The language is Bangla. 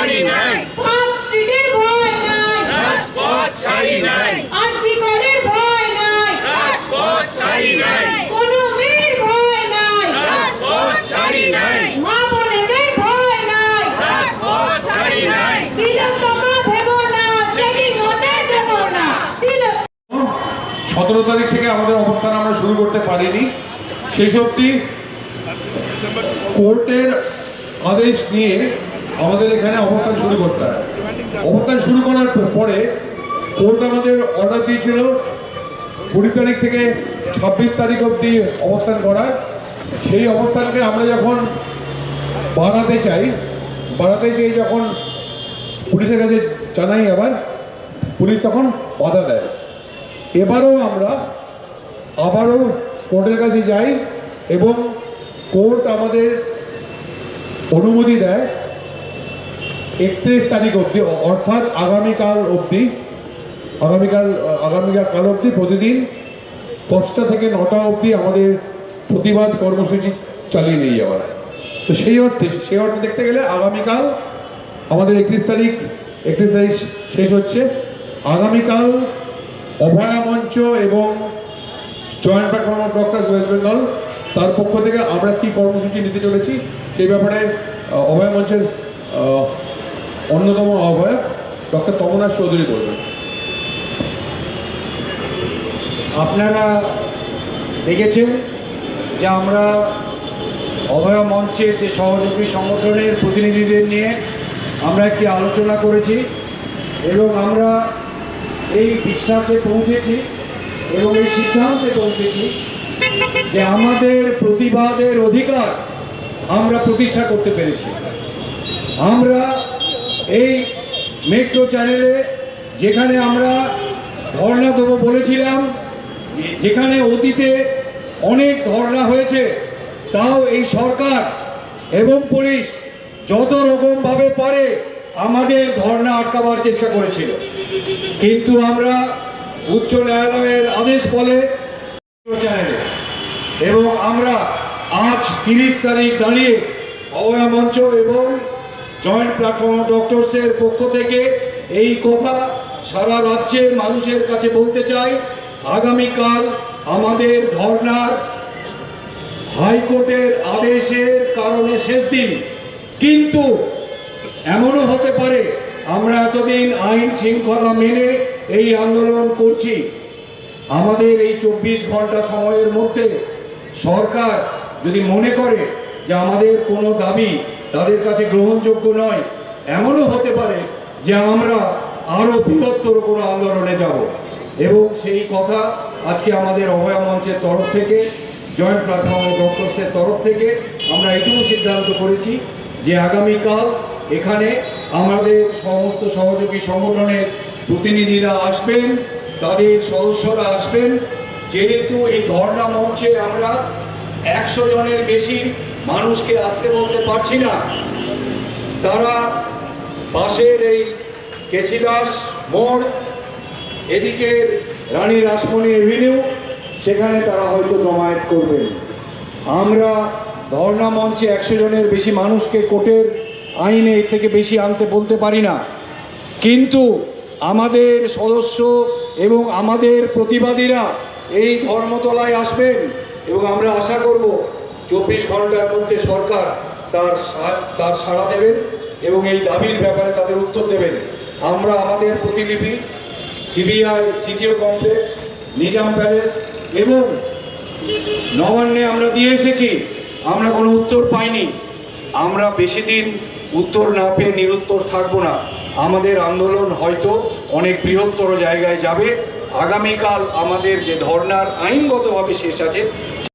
ছাড়ি নাই, পার্ক স্ট্রিটের ভয় নাই, রাজপথ ছাড়ি নাই, আরজি করের ভয় নাই, রাজপথ ছাড়ি নাই, কোনো মেয়ের ভয় নাই, রাজপথ ছাড়ি নাই, মা বোনেদের ভয় নাই, রাজপথ ছাড়ি নাই। তিলোত্তমা ভেব না, সেটিং হতে দেব না। 17 তারিখ থেকে আমাদের অবস্থান আমরা শুরু করতে পারিনি। শেষ অবধি কোর্টের আদেশ নিয়ে আমাদের এখানে অবস্থান শুরু করতে হয়। অবস্থান শুরু করার পরে কোর্ট আমাদের অর্ডার দিয়েছিল 20 তারিখ থেকে 26 তারিখ অবধি অবস্থান করার। সেই অবস্থানকে আমরা যখন বাড়াতে চাই যখন পুলিশের কাছে জানাই, আবার পুলিশ তখন বাধা দেয়। এবারও আমরা আবারও কোর্টের কাছে যাই এবং কোর্ট আমাদের অনুমতি দেয় 31 তারিখ অবধি, অর্থাৎ আগামীকাল অবধি প্রতিদিন 10টা থেকে 9টা অবধি আমাদের প্রতিবাদ কর্মসূচি চালিয়ে নিয়ে যাওয়ার। তো সেই অর্থে দেখতে গেলে আগামীকাল আমাদের 31 তারিখ শেষ হচ্ছে। আগামীকাল অভয়া মঞ্চ এবং joint platform of doctors West Bengal তার পক্ষ থেকে আমরা কি কর্মসূচি নিতে চলেছি সেই ব্যাপারে অভয়া মঞ্চের অন্যতম আহ্বায়ক ডক্টর তমনাশ চৌধুরী বলবেন। আপনারা দেখেছেন যে আমরা অভয়া মঞ্চের যে সহযোগী সংগঠনের প্রতিনিধিদের নিয়ে আমরা একটি আলোচনা করেছি এবং আমরা এই বিশ্বাসে পৌঁছেছি এবং এই সিদ্ধান্তে পৌঁছেছি যে আমাদের প্রতিবাদের অধিকার আমরা প্রতিষ্ঠা করতে পেরেছি। আমরা এই মেট্রো চ্যানেলে যেখানে আমরা ধর্ণা দেবো বলেছিলাম, যেখানে অতীতে অনেক ধর্ণা হয়েছে, তাও এই সরকার এবং পুলিশ যত রকমভাবে পারে আমাদের ধর্ণা আটকাবার চেষ্টা করেছিল, কিন্তু আমরা উচ্চ ন্যায়ালয়ের আদেশ বলে চ্যানেলে এবং আমরা আজ 30 তারিখ দাঁড়িয়ে অভয়া মঞ্চ এবং জয়েন্ট প্ল্যাটফর্ম অফ ডক্টরসের পক্ষ থেকে এই কথা সারা রাজ্যের মানুষের কাছে বলতে চাই, আগামীকাল আমাদের ধর্নার হাইকোর্টের আদেশের কারণে শেষ দিন, কিন্তু এমনও হতে পারে আমরা এতদিন আইন শৃঙ্খলা মেনে এই আন্দোলন করছি, আমাদের এই 24 ঘন্টা সময়ের মধ্যে সরকার যদি মনে করে যে আমাদের কোনো দাবি তাদের কাছে গ্রহণযোগ্য নয়, এমনও হতে পারে যে আমরা আরো বৃহত্তর কোনো আন্দোলনে যাব এবং সেই কথা আজকে আমাদের অভয়া মঞ্চের তরফ থেকে, জয়েন্ট প্ল্যাটফর্ম অফ ডক্টরসের তরফ থেকে আমরা এটুকু সিদ্ধান্ত করেছি যে আগামীকাল এখানে আমাদের সমস্ত সহযোগী সংগঠনের প্রতিনিধিরা আসবেন, তাদের সদস্যরা আসবেন। যেহেতু এই ধর্ণা মঞ্চে আমরা 100 জনের বেশি মানুষকে আসতে বলতে পারছি না, তারা পাশের এই কেশিদাস মোড়, এদিকে রানী রাসমণি এভিনিউ, সেখানে তারা হয়তো জমায়েত করবেন। আমরা ধর্ণা মঞ্চে 100 জনের বেশি মানুষকে কোর্টের আইনে এর থেকে বেশি আনতে বলতে পারি না, কিন্তু আমাদের সদস্য এবং আমাদের প্রতিবাদীরা এই ধর্মতলায় আসবেন এবং আমরা আশা করব 24 ঘন্টার মধ্যে সরকার তার সাড়া দেবেন এবং এই দাবির ব্যাপারে তাদের উত্তর দেবেন। আমরা আমাদের প্রতিলিপি CBI CGO complex, Nizam palace এবং নবান্নে আমরা দিয়ে এসেছি, আমরা কোনো উত্তর পাইনি। আমরা বেশি দিন উত্তর না পেয়ে নিরুত্তর থাকবো না, আমাদের আন্দোলন হয়তো অনেক বৃহত্তর জায়গায় যাবে। আগামীকাল আমাদের যে ধর্নার আইনগতভাবে শেষ আছে